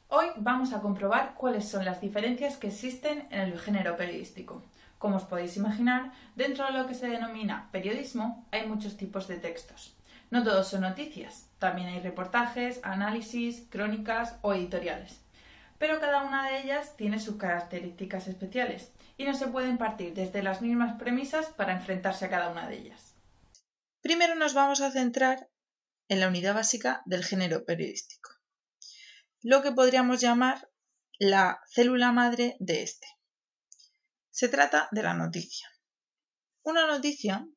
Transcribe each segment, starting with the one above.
Hoy vamos a comprobar cuáles son las diferencias que existen en el género periodístico. Como os podéis imaginar, dentro de lo que se denomina periodismo hay muchos tipos de textos. No todos son noticias, también hay reportajes, análisis, crónicas o editoriales. Pero cada una de ellas tiene sus características especiales y no se pueden partir desde las mismas premisas para enfrentarse a cada una de ellas. Primero nos vamos a centrar en la unidad básica del género periodístico, lo que podríamos llamar la célula madre de este. Se trata de la noticia. Una noticia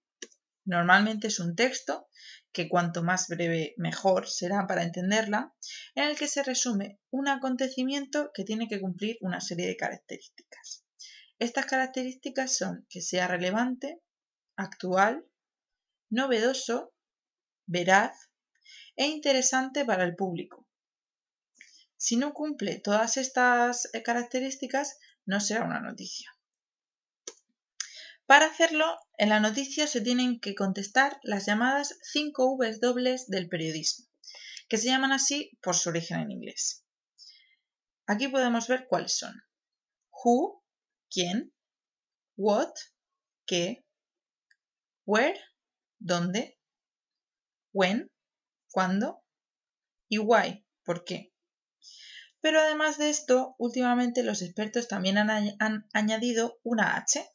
normalmente es un texto que cuanto más breve mejor será para entenderla, en el que se resume un acontecimiento que tiene que cumplir una serie de características. Estas características son que sea relevante, actual, novedoso, veraz e interesante para el público. Si no cumple todas estas características, no será una noticia. Para hacerlo, en la noticia se tienen que contestar las llamadas 5 W del periodismo, que se llaman así por su origen en inglés. Aquí podemos ver cuáles son: who, quién; what, qué; where, dónde; when, cuándo; y why, por qué. Pero además de esto, últimamente los expertos también han añadido una H,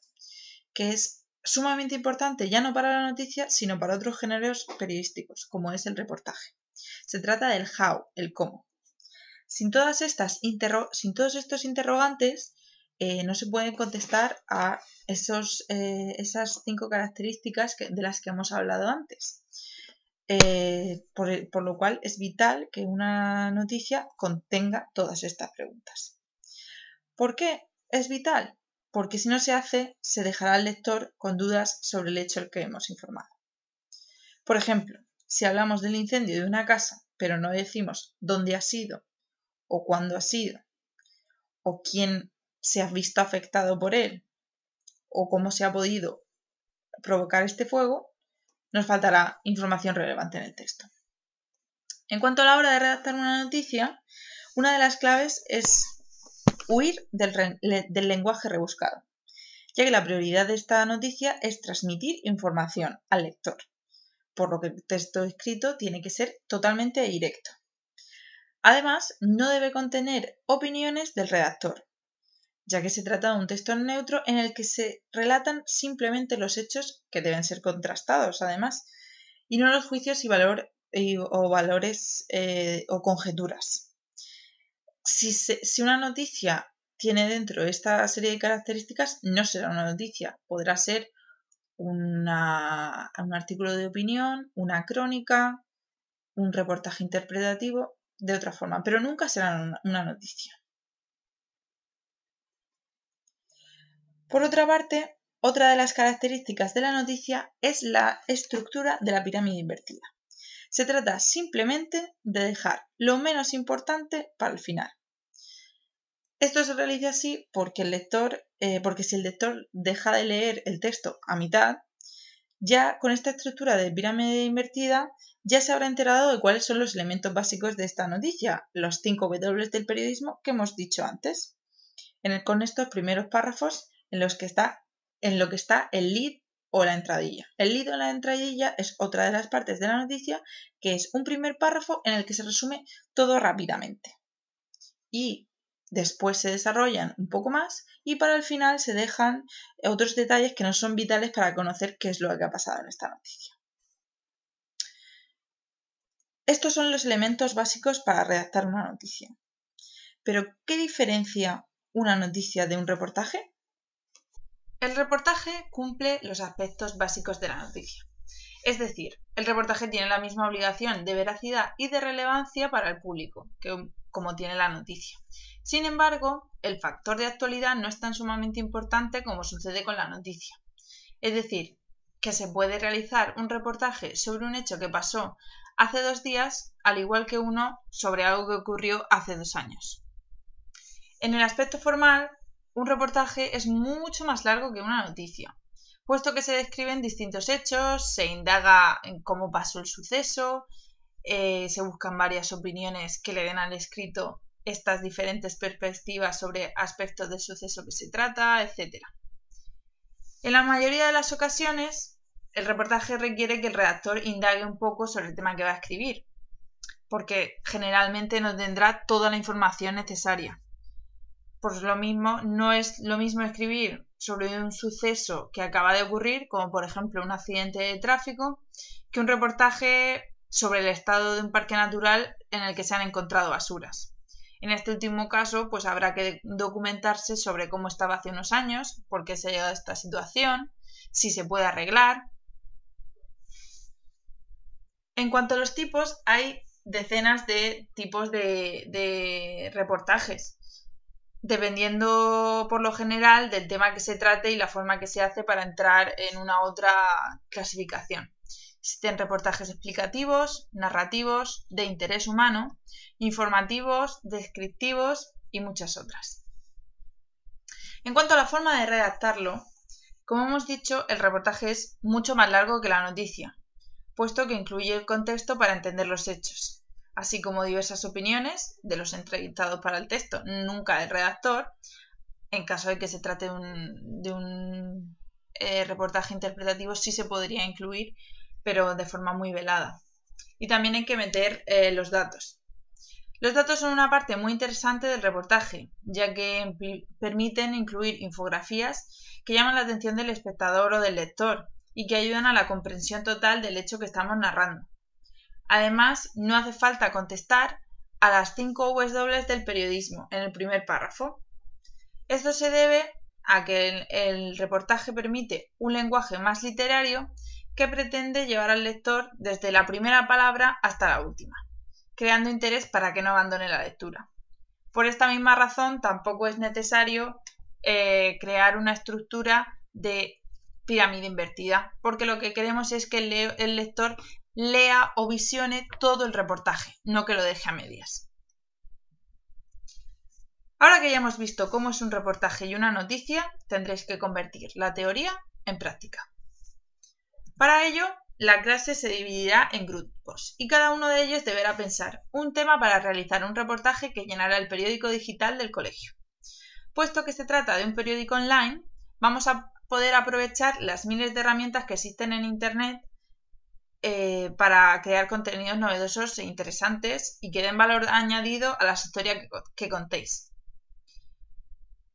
que es sumamente importante ya no para la noticia, sino para otros géneros periodísticos, como es el reportaje. Se trata del how, el cómo. Sin todos estos interrogantes, no se pueden contestar a esas 5 características de las que hemos hablado antes. Por lo cual es vital que una noticia contenga todas estas preguntas. ¿Por qué es vital? Porque si no se hace, se dejará al lector con dudas sobre el hecho que hemos informado. Por ejemplo, si hablamos del incendio de una casa, pero no decimos dónde ha sido, o cuándo ha sido, o quién se ha visto afectado por él, o cómo se ha podido provocar este fuego, nos faltará información relevante en el texto. En cuanto a la hora de redactar una noticia, una de las claves es huir del lenguaje rebuscado, ya que la prioridad de esta noticia es transmitir información al lector, por lo que el texto escrito tiene que ser totalmente directo. Además, no debe contener opiniones del redactor, ya que se trata de un texto neutro en el que se relatan simplemente los hechos, que deben ser contrastados además, y no los juicios y valores o conjeturas. Si una noticia tiene dentro esta serie de características, no será una noticia, podrá ser un artículo de opinión, una crónica, un reportaje interpretativo, de otra forma, pero nunca será una noticia. Por otra parte, otra de las características de la noticia es la estructura de la pirámide invertida. Se trata simplemente de dejar lo menos importante para el final. Esto se realiza así porque si el lector deja de leer el texto a mitad, ya con esta estructura de pirámide invertida ya se habrá enterado de cuáles son los elementos básicos de esta noticia, los 5 W del periodismo que hemos dicho antes, con estos primeros párrafos en lo que está el lead o la entradilla. El lead o la entradilla es otra de las partes de la noticia, que es un primer párrafo en el que se resume todo rápidamente. Y después se desarrollan un poco más y para el final se dejan otros detalles que no son vitales para conocer qué es lo que ha pasado en esta noticia. Estos son los elementos básicos para redactar una noticia. Pero, ¿qué diferencia una noticia de un reportaje? El reportaje cumple los aspectos básicos de la noticia. Es decir, el reportaje tiene la misma obligación de veracidad y de relevancia para el público que como tiene la noticia. Sin embargo, el factor de actualidad no es tan sumamente importante como sucede con la noticia. Es decir, que se puede realizar un reportaje sobre un hecho que pasó hace 2 días, al igual que uno sobre algo que ocurrió hace 2 años. En el aspecto formal, un reportaje es mucho más largo que una noticia, puesto que se describen distintos hechos, se indaga en cómo pasó el suceso, se buscan varias opiniones que le den al escrito estas diferentes perspectivas sobre aspectos del suceso que se trata, etc. En la mayoría de las ocasiones, el reportaje requiere que el redactor indague un poco sobre el tema que va a escribir, porque generalmente no tendrá toda la información necesaria. Por lo mismo, no es lo mismo escribir sobre un suceso que acaba de ocurrir, como por ejemplo un accidente de tráfico, que un reportaje sobre el estado de un parque natural en el que se han encontrado basuras. En este último caso, pues habrá que documentarse sobre cómo estaba hace unos años, por qué se ha llegado a esta situación, si se puede arreglar. En cuanto a los tipos, hay decenas de tipos de reportajes, dependiendo por lo general del tema que se trate y la forma que se hace para entrar en una otra clasificación. Existen reportajes explicativos, narrativos, de interés humano, informativos, descriptivos y muchas otras. En cuanto a la forma de redactarlo, como hemos dicho, el reportaje es mucho más largo que la noticia, puesto que incluye el contexto para entender los hechos, así como diversas opiniones de los entrevistados para el texto, nunca del redactor, en caso de que se trate de un reportaje interpretativo sí se podría incluir, pero de forma muy velada. Y también hay que meter los datos. Los datos son una parte muy interesante del reportaje, ya que permiten incluir infografías que llaman la atención del espectador o del lector y que ayudan a la comprensión total del hecho que estamos narrando. Además, no hace falta contestar a las 5 W del periodismo en el primer párrafo. Esto se debe a que el reportaje permite un lenguaje más literario que pretende llevar al lector desde la primera palabra hasta la última, creando interés para que no abandone la lectura. Por esta misma razón, tampoco es necesario crear una estructura de pirámide invertida, porque lo que queremos es que el lector lea o visione todo el reportaje, no que lo deje a medias. Ahora que ya hemos visto cómo es un reportaje y una noticia, tendréis que convertir la teoría en práctica. Para ello, la clase se dividirá en grupos y cada uno de ellos deberá pensar un tema para realizar un reportaje que llenará el periódico digital del colegio. Puesto que se trata de un periódico online, vamos a poder aprovechar las miles de herramientas que existen en Internet para crear contenidos novedosos e interesantes y que den valor añadido a las historias que contéis.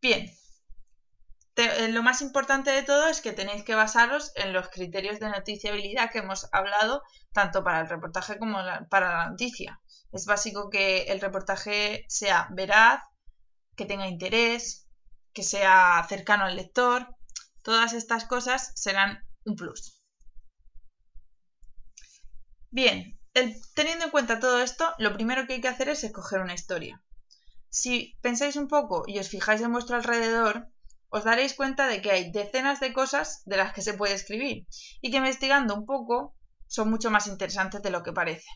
Bien, lo más importante de todo es que tenéis que basaros en los criterios de noticiabilidad que hemos hablado tanto para el reportaje como para la noticia. Es básico que el reportaje sea veraz, que tenga interés, que sea cercano al lector. Todas estas cosas serán un plus. Bien, teniendo en cuenta todo esto, lo primero que hay que hacer es escoger una historia. Si pensáis un poco y os fijáis en vuestro alrededor, os daréis cuenta de que hay decenas de cosas de las que se puede escribir y que investigando un poco son mucho más interesantes de lo que parece.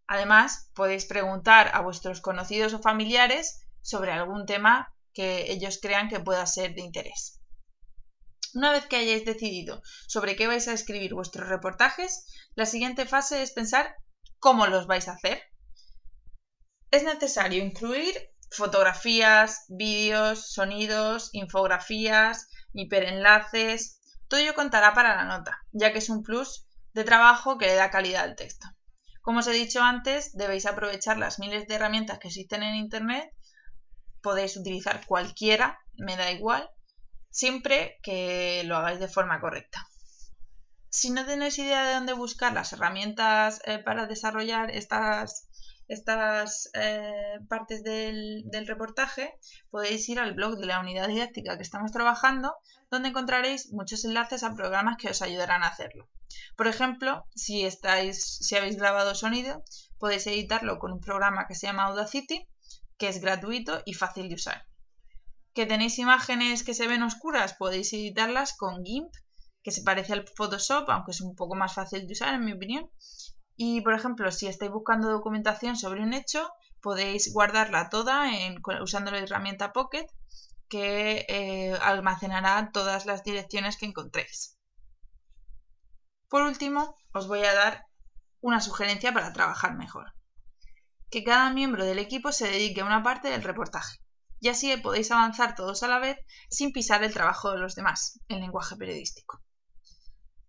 Además, podéis preguntar a vuestros conocidos o familiares sobre algún tema que ellos crean que pueda ser de interés. Una vez que hayáis decidido sobre qué vais a escribir vuestros reportajes, la siguiente fase es pensar cómo los vais a hacer. Es necesario incluir fotografías, vídeos, sonidos, infografías, hiperenlaces. Todo ello contará para la nota, ya que es un plus de trabajo que le da calidad al texto. Como os he dicho antes, debéis aprovechar las miles de herramientas que existen en Internet. Podéis utilizar cualquiera, me da igual, siempre que lo hagáis de forma correcta. Si no tenéis idea de dónde buscar las herramientas para desarrollar estas partes del reportaje, podéis ir al blog de la unidad didáctica que estamos trabajando, donde encontraréis muchos enlaces a programas que os ayudarán a hacerlo. Por ejemplo, si habéis grabado sonido, podéis editarlo con un programa que se llama Audacity, que es gratuito y fácil de usar. ¿Que tenéis imágenes que se ven oscuras? Podéis editarlas con GIMP, que se parece al Photoshop, aunque es un poco más fácil de usar en mi opinión. Y, por ejemplo, si estáis buscando documentación sobre un hecho, podéis guardarla toda usando la herramienta Pocket, que almacenará todas las direcciones que encontréis. Por último, os voy a dar una sugerencia para trabajar mejor. Que cada miembro del equipo se dedique a una parte del reportaje, y así podéis avanzar todos a la vez sin pisar el trabajo de los demás en lenguaje periodístico.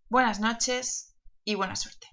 Buenas noches y buena suerte.